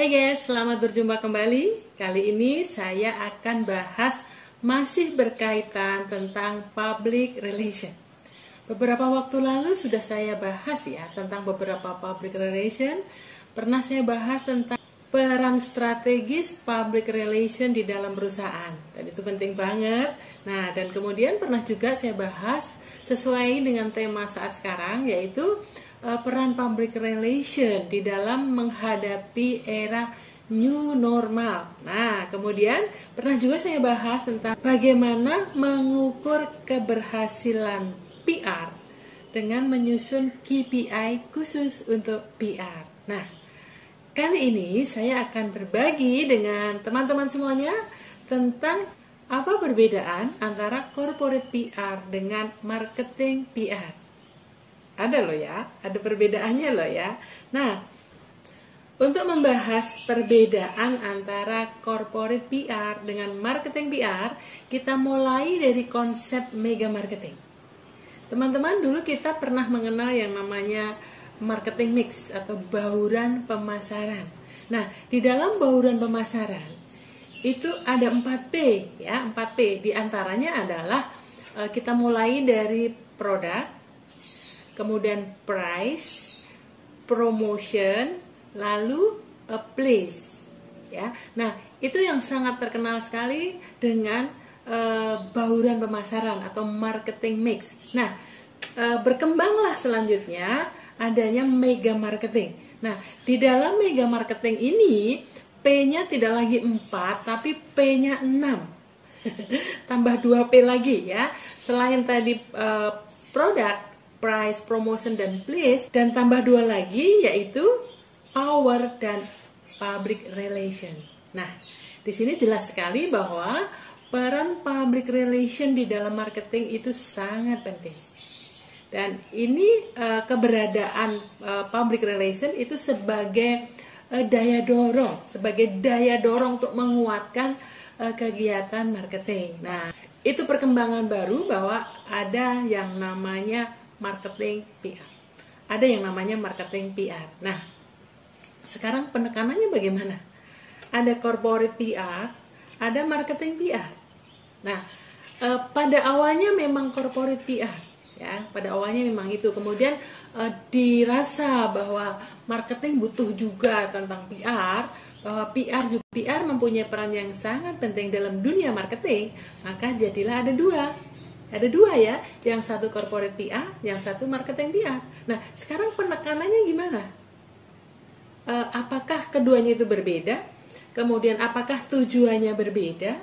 Hai guys, selamat berjumpa kembali. Kali ini saya akan bahas masih berkaitan tentang public relation. Beberapa waktu lalu sudah saya bahas ya tentang beberapa public relation. Pernah saya bahas tentang peran strategis public relation di dalam perusahaan. Dan itu penting banget. Nah, dan kemudian pernah juga saya bahas sesuai dengan tema saat sekarang, yaitu peran public relation di dalam menghadapi era new normal. Nah, kemudian pernah juga saya bahas tentang bagaimana mengukur keberhasilan PR dengan menyusun KPI khusus untuk PR. Nah, kali ini saya akan berbagi dengan teman-teman semuanya tentang apa perbedaan antara corporate PR dengan marketing PR. Ada loh ya, ada perbedaannya loh ya. Nah, untuk membahas perbedaan antara corporate PR dengan marketing PR, kita mulai dari konsep mega marketing. Teman-teman, dulu kita pernah mengenal yang namanya marketing mix atau bauran pemasaran. Nah, di dalam bauran pemasaran itu ada 4P ya, 4P. Di antaranya adalah kita mulai dari produk, kemudian price, promotion, lalu place, ya. Nah, itu yang sangat terkenal sekali dengan bauran pemasaran atau marketing mix. Nah, berkembanglah selanjutnya adanya mega marketing. Nah, di dalam mega marketing ini P-nya tidak lagi 4, tapi P-nya 6. Tambah 2P lagi ya. Selain tadi produk, price, promotion, dan place, dan tambah 2 lagi yaitu power dan public relation. Nah, di sini jelas sekali bahwa peran public relation di dalam marketing itu sangat penting. Dan ini keberadaan public relation itu sebagai daya dorong untuk menguatkan kegiatan marketing. Nah, itu perkembangan baru bahwa ada yang namanya marketing PR. Ada yang namanya marketing PR. Nah, sekarang penekanannya bagaimana? Ada corporate PR, ada marketing PR. Nah, pada awalnya memang corporate PR, ya. Pada awalnya memang itu. Kemudian dirasa bahwa marketing butuh juga tentang PR, bahwa PR mempunyai peran yang sangat penting dalam dunia marketing, maka jadilah ada dua. Ada dua ya, yang satu corporate PR, yang satu marketing PR. Nah, sekarang penekanannya gimana? Apakah keduanya itu berbeda? Kemudian apakah tujuannya berbeda?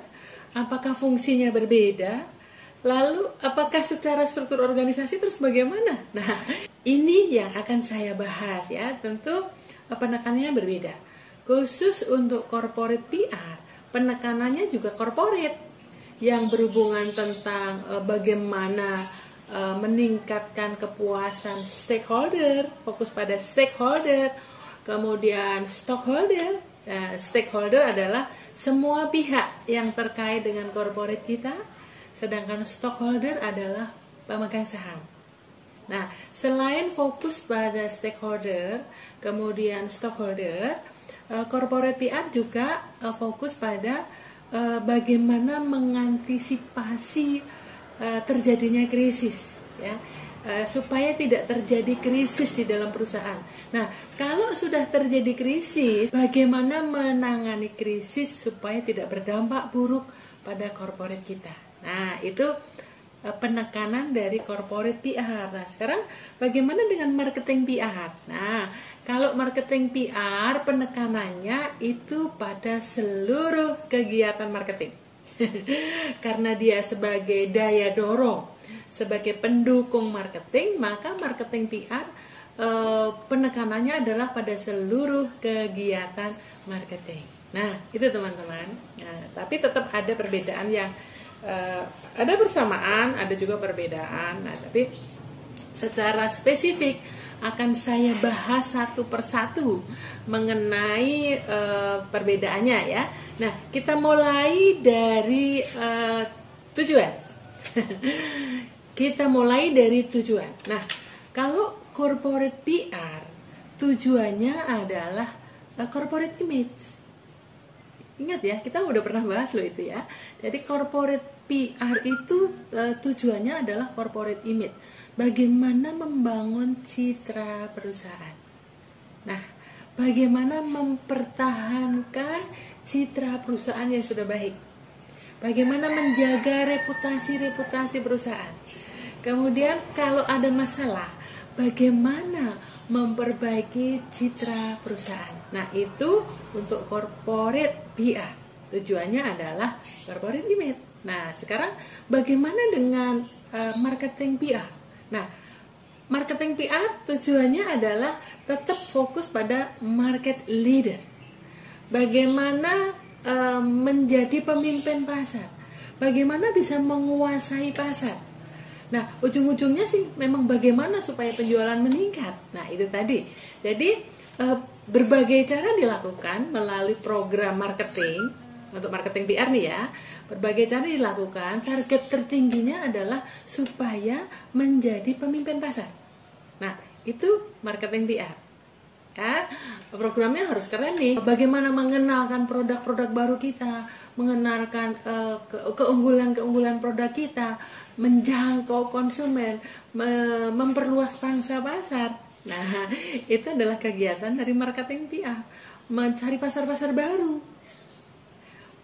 Apakah fungsinya berbeda? Lalu apakah secara struktur organisasi terus bagaimana? Nah, ini yang akan saya bahas ya. Tentu penekanannya berbeda. Khusus untuk corporate PR, penekanannya juga corporate, yang berhubungan tentang bagaimana meningkatkan kepuasan stakeholder, fokus pada stakeholder, kemudian stockholder. Stakeholder adalah semua pihak yang terkait dengan corporate kita, sedangkan stockholder adalah pemegang saham. Nah, selain fokus pada stakeholder, kemudian stockholder, corporate PR juga fokus pada bagaimana mengantisipasi terjadinya krisis, ya, supaya tidak terjadi krisis di dalam perusahaan. Nah, kalau sudah terjadi krisis, bagaimana menangani krisis supaya tidak berdampak buruk pada corporate kita. Nah, itu penekanan dari corporate PR. Nah, sekarang bagaimana dengan marketing PR? Nah, kalau marketing PR penekanannya itu pada seluruh kegiatan marketing. Karena dia sebagai daya dorong, sebagai pendukung marketing, maka marketing PR penekanannya adalah pada seluruh kegiatan marketing. Nah, itu teman-teman. Nah, tapi tetap ada perbedaan yang ada persamaan, ada juga perbedaan. Nah, tapi secara spesifik akan saya bahas satu persatu mengenai perbedaannya ya. Nah, kita mulai dari tujuan. Kita mulai dari tujuan. Nah, kalau corporate PR tujuannya adalah corporate image. Ingat ya, kita udah pernah bahas loh itu ya. Jadi corporate PR itu tujuannya adalah corporate image. Bagaimana membangun citra perusahaan. Nah, bagaimana mempertahankan citra perusahaan yang sudah baik. Bagaimana menjaga reputasi perusahaan. Kemudian kalau ada masalah, bagaimana memperbaiki citra perusahaan. Nah, itu untuk corporate PR. Tujuannya adalah corporate image. Nah, sekarang bagaimana dengan marketing PR? Nah, marketing PR tujuannya adalah tetap fokus pada market leader. Bagaimana menjadi pemimpin pasar. Bagaimana bisa menguasai pasar. Nah, ujung-ujungnya sih memang bagaimana supaya penjualan meningkat. Nah, itu tadi. Jadi, berbagai cara dilakukan melalui program marketing, untuk marketing PR nih ya. Berbagai cara dilakukan, target tertingginya adalah supaya menjadi pemimpin pasar. Nah, itu marketing PR. Ya, programnya harus keren nih. Bagaimana mengenalkan produk-produk baru kita, mengenalkan keunggulan-keunggulan produk kita, menjangkau konsumen, memperluas pangsa pasar. Nah, itu adalah kegiatan dari marketing PR, mencari pasar-pasar baru,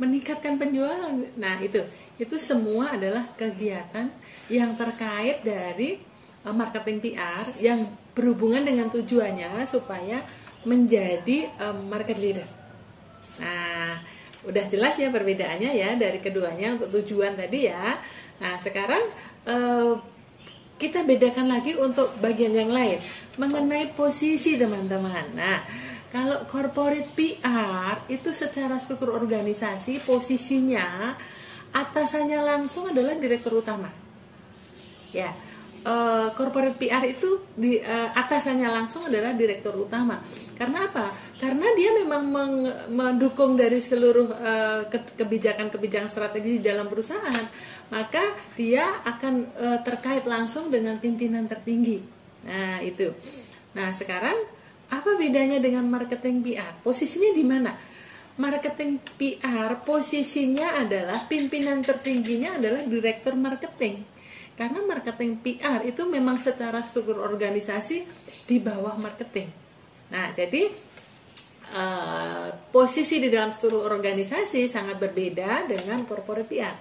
meningkatkan penjualan. Nah, itu semua adalah kegiatan yang terkait dari marketing PR yang berhubungan dengan tujuannya supaya menjadi market leader. Nah, udah jelas ya perbedaannya ya dari keduanya untuk tujuan tadi ya. Nah, sekarang kita bedakan lagi untuk bagian yang lain mengenai posisi teman-teman. Nah, kalau corporate PR itu secara struktur organisasi posisinya atasannya langsung adalah direktur utama. Ya. Corporate PR itu atasannya langsung adalah direktur utama. Karena apa? Karena dia memang mendukung dari seluruh kebijakan-kebijakan strategi di dalam perusahaan. Maka dia akan terkait langsung dengan pimpinan tertinggi. Nah, itu. Nah, sekarang apa bedanya dengan marketing PR? Posisinya di mana? Marketing PR posisinya adalah pimpinan tertingginya adalah direktur marketing. Karena marketing PR itu memang secara struktur organisasi di bawah marketing. Nah, jadi posisi di dalam struktur organisasi sangat berbeda dengan corporate PR.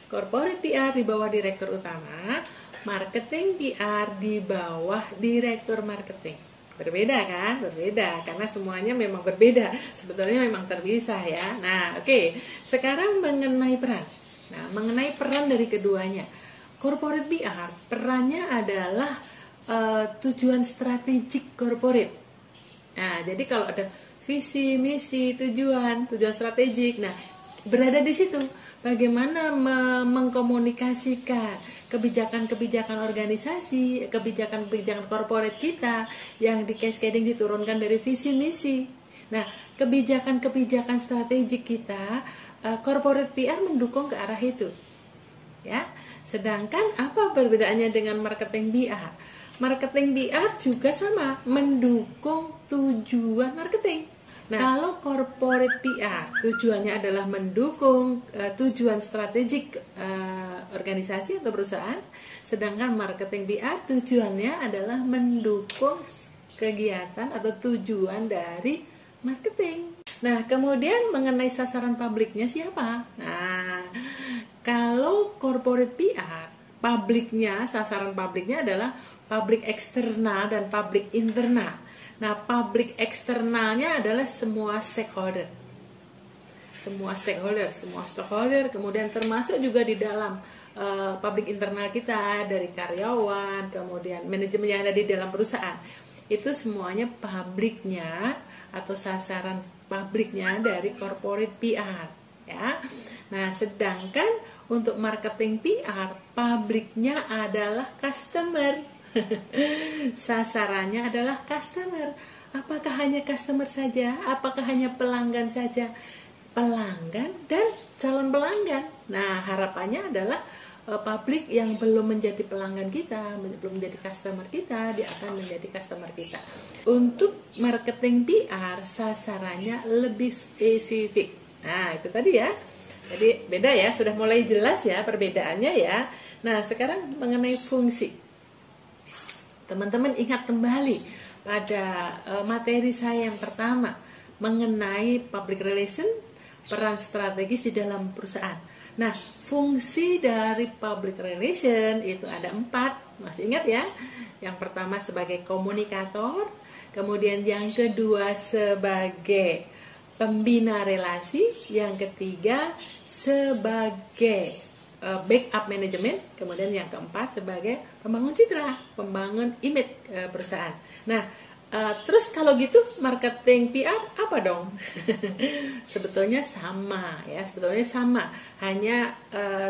Corporate PR di bawah direktur utama, marketing PR di bawah direktur marketing. Berbeda kan? Berbeda, karena semuanya memang berbeda. Sebetulnya memang terpisah ya. Nah, oke. Sekarang mengenai peran. Nah, mengenai peran dari keduanya. Corporate PR perannya adalah tujuan strategik corporate. Nah, jadi kalau ada visi, misi, tujuan strategik. Nah, berada di situ. Bagaimana mengkomunikasikan kebijakan-kebijakan organisasi, kebijakan-kebijakan corporate kita yang di cascading diturunkan dari visi, misi. Nah, kebijakan-kebijakan strategik kita, corporate PR mendukung ke arah itu. Ya. Sedangkan apa perbedaannya dengan marketing PR? Marketing PR juga sama, mendukung tujuan marketing. Nah, kalau corporate PR tujuannya adalah mendukung tujuan strategik organisasi atau perusahaan, sedangkan marketing PR tujuannya adalah mendukung kegiatan atau tujuan dari marketing. Nah, kemudian mengenai sasaran publiknya siapa? Nah, kalau corporate PR, sasaran publiknya adalah publik eksternal dan publik internal. Nah, publik eksternalnya adalah semua stakeholder, kemudian termasuk juga di dalam publik internal kita, dari karyawan, kemudian manajemen yang ada di dalam perusahaan. Itu semuanya publiknya atau sasaran publiknya dari corporate PR. Ya. Nah, sedangkan untuk marketing PR, publiknya adalah customer. Sasarannya adalah customer. Apakah hanya customer saja? Apakah hanya pelanggan saja? Pelanggan dan calon pelanggan. Nah, harapannya adalah publik yang belum menjadi pelanggan kita, belum menjadi customer kita, dia akan menjadi customer kita. Untuk marketing PR sasarannya lebih spesifik. Nah, itu tadi ya. Jadi beda ya, sudah mulai jelas ya perbedaannya ya. Nah, sekarang mengenai fungsi. Teman-teman ingat kembali pada materi saya yang pertama mengenai public relation, peran strategis di dalam perusahaan. Nah, fungsi dari public relation itu ada 4, masih ingat ya? Yang pertama sebagai komunikator, kemudian yang kedua sebagai pembina relasi, yang ketiga sebagai backup management, kemudian yang keempat sebagai pembangun citra, pembangun image perusahaan. Nah, terus kalau gitu marketing PR apa dong? Sebetulnya sama ya, hanya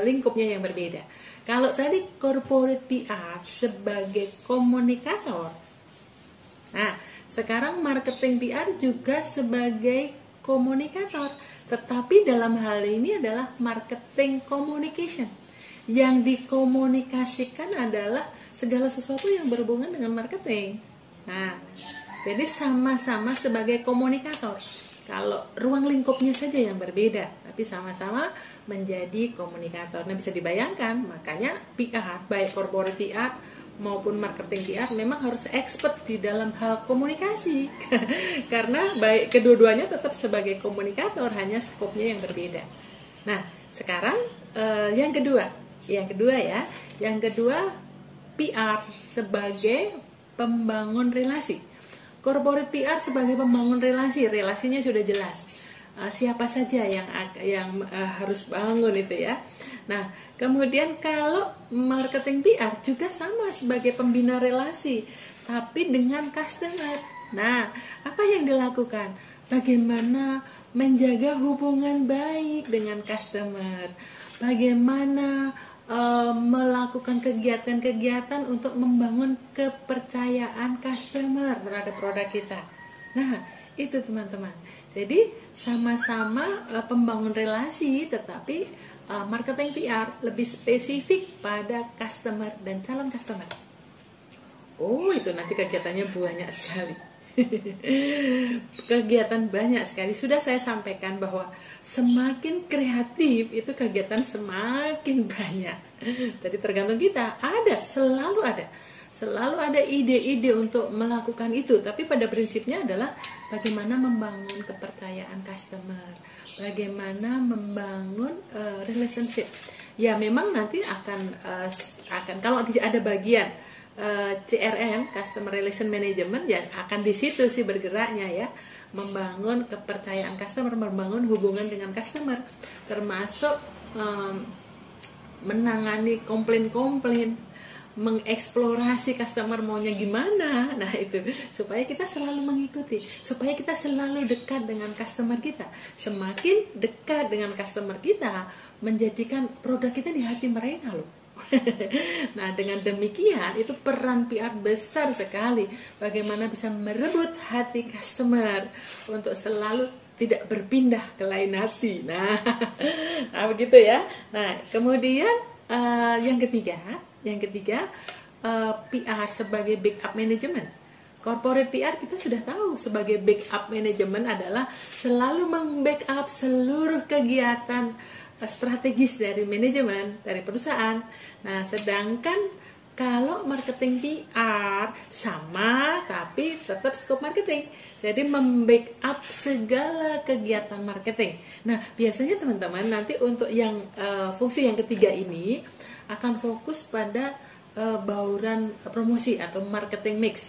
lingkupnya yang berbeda. Kalau tadi corporate PR sebagai komunikator, nah sekarang marketing PR juga sebagai komunikator, tetapi dalam hal ini adalah marketing communication. Yang dikomunikasikan adalah segala sesuatu yang berhubungan dengan marketing. Nah, jadi sama-sama sebagai komunikator. Kalau ruang lingkupnya saja yang berbeda, tapi sama-sama menjadi komunikator. Nah, bisa dibayangkan, makanya PR, baik corporate PR maupun marketing PR memang harus expert di dalam hal komunikasi. Karena baik kedua-duanya tetap sebagai komunikator, hanya skopnya yang berbeda. Nah, sekarang yang kedua PR sebagai pembangun relasi. Corporate PR sebagai pembangun relasi, relasinya sudah jelas. Siapa saja yang harus bangun itu ya. Nah, kemudian kalau marketing PR juga sama sebagai pembina relasi, tapi dengan customer. Nah, apa yang dilakukan? Bagaimana menjaga hubungan baik dengan customer? Bagaimana melakukan kegiatan-kegiatan untuk membangun kepercayaan customer terhadap produk kita. Nah, itu teman-teman. Jadi sama-sama pembangun relasi, tetapi marketing PR lebih spesifik pada customer dan calon customer. Oh, itu nanti kegiatannya banyak sekali. Kegiatan banyak sekali. Sudah saya sampaikan bahwa semakin kreatif itu kegiatan semakin banyak. Jadi tergantung kita. Selalu ada ide-ide untuk melakukan itu. Tapi pada prinsipnya adalah bagaimana membangun kepercayaan customer, bagaimana membangun relationship. Ya memang nanti akan kalau ada bagian CRM, Customer Relation Management, ya akan di situ sih bergeraknya ya, membangun kepercayaan customer, membangun hubungan dengan customer, termasuk menangani komplain-komplain, mengeksplorasi customer maunya gimana. Nah itu supaya kita selalu mengikuti, supaya kita selalu dekat dengan customer kita. Semakin dekat dengan customer kita, menjadikan produk kita di hati mereka loh. Nah dengan demikian itu peran PR besar sekali, bagaimana bisa merebut hati customer untuk selalu tidak berpindah ke lain hati. Nah begitu ya. Nah kemudian yang ketiga PR sebagai backup management. Corporate PR kita sudah tahu sebagai backup management adalah selalu membackup seluruh kegiatan strategis dari manajemen, dari perusahaan. Nah, sedangkan kalau marketing PR sama tapi tetap skop marketing. Jadi membackup segala kegiatan marketing. Nah, biasanya teman-teman nanti untuk yang fungsi yang ketiga ini akan fokus pada bauran promosi atau marketing mix.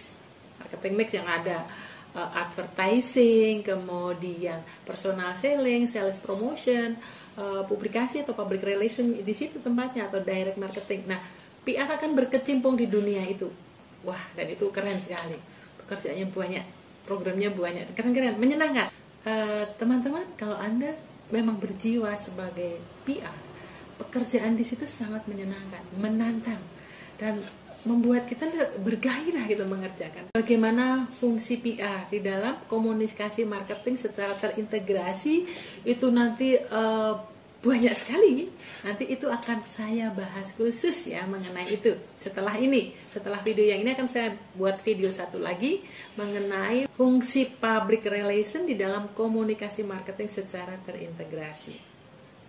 Marketing mix yang ada advertising, kemudian personal selling, sales promotion, publikasi atau public relation, di situ tempatnya, atau direct marketing. Nah, PR akan berkecimpung di dunia itu. Wah, dan itu keren sekali. Pekerjaannya banyak, programnya banyak, keren-keren, menyenangkan. Teman-teman, kalau Anda memang berjiwa sebagai PR, pekerjaan di situ sangat menyenangkan, menantang, dan membuat kita bergairah gitu mengerjakan. Bagaimana fungsi PR di dalam komunikasi marketing secara terintegrasi itu nanti banyak sekali. Nanti itu akan saya bahas khusus ya mengenai itu. Setelah video yang ini akan saya buat video satu lagi mengenai fungsi public relation di dalam komunikasi marketing secara terintegrasi.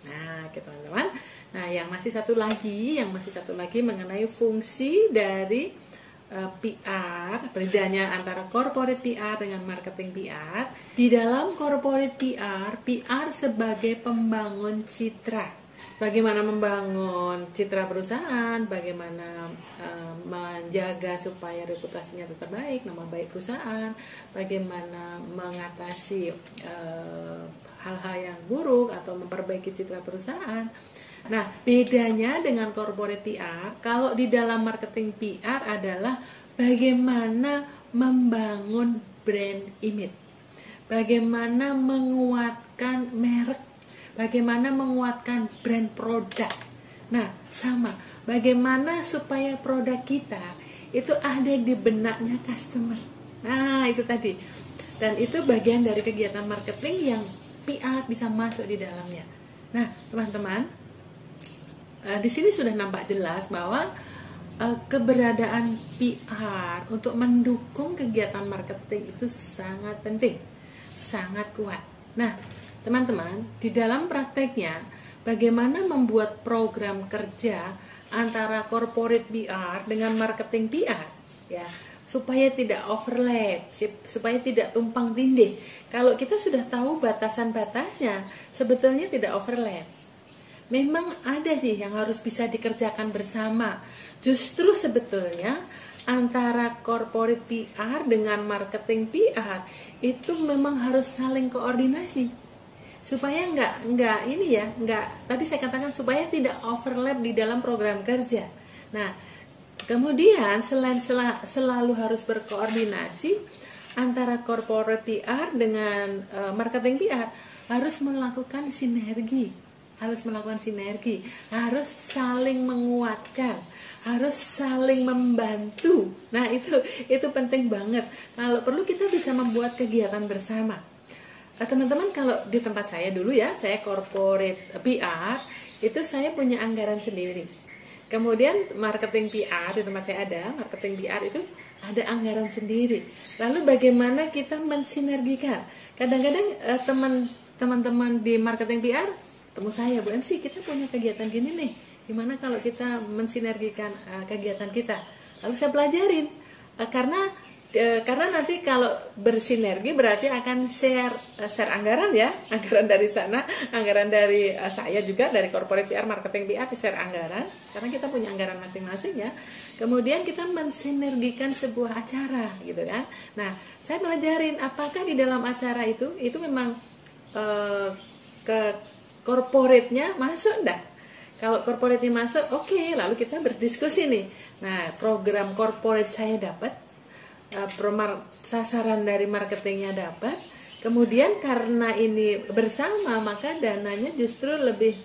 Nah, oke teman-teman. Nah, yang masih satu lagi mengenai fungsi dari PR, bedanya antara corporate PR dengan marketing PR. Di dalam corporate PR sebagai pembangun citra. Bagaimana membangun citra perusahaan, bagaimana menjaga supaya reputasinya tetap baik, nama baik perusahaan, bagaimana mengatasi hal-hal yang buruk atau memperbaiki citra perusahaan. Nah, bedanya dengan corporate PR, kalau di dalam marketing PR adalah bagaimana membangun brand image, bagaimana menguatkan merek, bagaimana menguatkan brand produk. Nah, sama, bagaimana supaya produk kita itu ada di benaknya customer. Nah, itu tadi. Dan itu bagian dari kegiatan marketing yang PR bisa masuk di dalamnya. Nah, teman-teman, di sini sudah nampak jelas bahwa keberadaan PR untuk mendukung kegiatan marketing itu sangat penting, sangat kuat. Nah, teman-teman, di dalam prakteknya bagaimana membuat program kerja antara corporate PR dengan marketing PR ya, supaya tidak overlap, supaya tidak tumpang tindih. Kalau kita sudah tahu batasan-batasnya, sebetulnya tidak overlap. Memang ada sih yang harus bisa dikerjakan bersama. Justru sebetulnya antara corporate PR dengan marketing PR itu memang harus saling koordinasi supaya tadi saya katakan supaya tidak overlap di dalam program kerja. Nah, kemudian selain selalu harus berkoordinasi antara corporate PR dengan marketing PR harus melakukan sinergi. Harus saling menguatkan, harus saling membantu. Nah, itu penting banget. Kalau perlu kita bisa membuat kegiatan bersama. Teman-teman, kalau di tempat saya dulu ya, saya corporate PR, itu saya punya anggaran sendiri. Kemudian marketing PR di tempat saya ada, marketing PR itu ada anggaran sendiri. Lalu bagaimana kita mensinergikan? Kadang-kadang teman-teman di marketing PR temu saya, Bu MC, kita punya kegiatan gini nih, gimana kalau kita mensinergikan kegiatan kita? Lalu saya pelajarin, karena nanti kalau bersinergi berarti akan share anggaran ya, anggaran dari sana, anggaran dari saya juga dari corporate PR, marketing PR, share anggaran, karena kita punya anggaran masing-masing ya. Kemudian kita mensinergikan sebuah acara gitu kan. Nah, saya pelajarin apakah di dalam acara itu memang corporate-nya masuk enggak? Kalau corporate-nya masuk, oke, lalu kita berdiskusi nih. Nah, program corporate saya dapat, sasaran dari marketingnya dapat, kemudian karena ini bersama, maka dananya justru lebih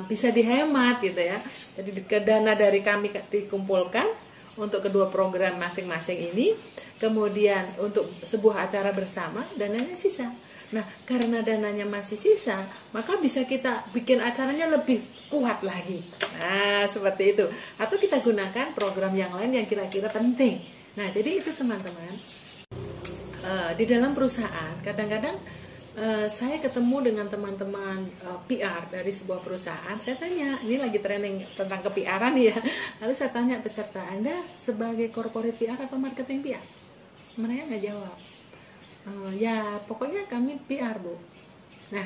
bisa dihemat gitu ya. Jadi dana dari kami dikumpulkan untuk kedua program masing-masing ini, kemudian untuk sebuah acara bersama, dananya sisa. Nah, karena dananya masih sisa, maka bisa kita bikin acaranya lebih kuat lagi. Nah, seperti itu. Atau kita gunakan program yang lain yang kira-kira penting. Nah, jadi itu teman-teman. Di dalam perusahaan, kadang-kadang saya ketemu dengan teman-teman PR dari sebuah perusahaan. Saya tanya, ini lagi training tentang ke-PR-an ya. Lalu saya tanya peserta, Anda sebagai corporate PR atau marketing PR? Mereka nggak jawab. Ya pokoknya kami PR, Bu. Nah,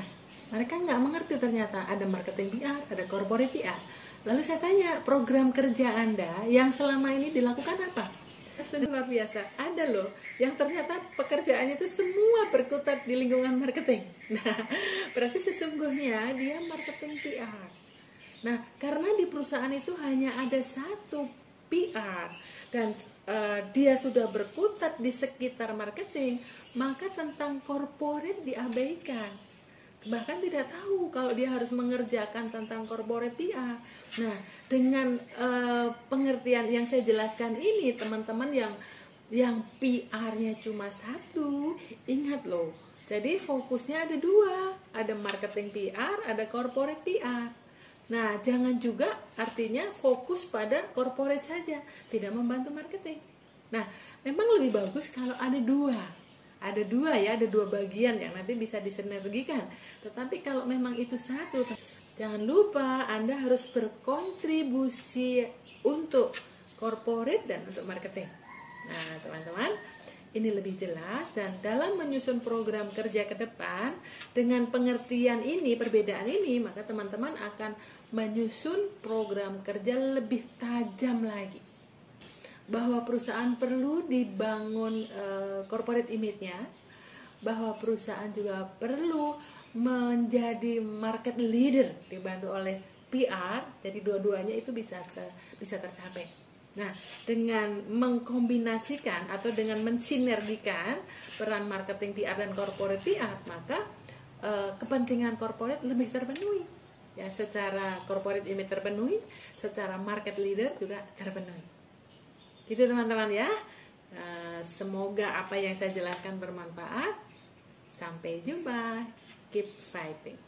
mereka nggak mengerti ternyata ada marketing PR, ada corporate PR. Lalu saya tanya, program kerja Anda yang selama ini dilakukan apa? Sudah luar biasa, ada loh yang ternyata pekerjaannya itu semua berkutat di lingkungan marketing. Nah, berarti sesungguhnya dia marketing PR. Nah, karena di perusahaan itu hanya ada satu PR dan dia sudah berkutat di sekitar marketing, maka tentang corporate diabaikan. Bahkan tidak tahu kalau dia harus mengerjakan tentang corporate PR. Nah, dengan pengertian yang saya jelaskan ini, teman-teman yang PR-nya cuma satu, ingat loh, Jadi fokusnya ada dua, ada marketing PR, ada corporate PR. Nah, jangan juga artinya fokus pada corporate saja, tidak membantu marketing. Nah, memang lebih bagus kalau ada dua. Ada dua ya, ada dua bagian yang nanti bisa disinergikan. Tetapi kalau memang itu satu, jangan lupa Anda harus berkontribusi untuk corporate dan untuk marketing. Nah, teman-teman, ini lebih jelas, dan dalam menyusun program kerja ke depan dengan pengertian ini, perbedaan ini, maka teman-teman akan menyusun program kerja lebih tajam lagi. Bahwa perusahaan perlu dibangun corporate image-nya, bahwa perusahaan juga perlu menjadi market leader dibantu oleh PR, jadi dua-duanya itu bisa tercapai. Nah, dengan mengkombinasikan atau dengan mensinergikan peran marketing PR dan corporate PR, maka kepentingan corporate lebih terpenuhi. Ya, secara corporate image terpenuhi, secara market leader juga terpenuhi. Gitu teman-teman ya. Semoga apa yang saya jelaskan bermanfaat. Sampai jumpa. Keep fighting.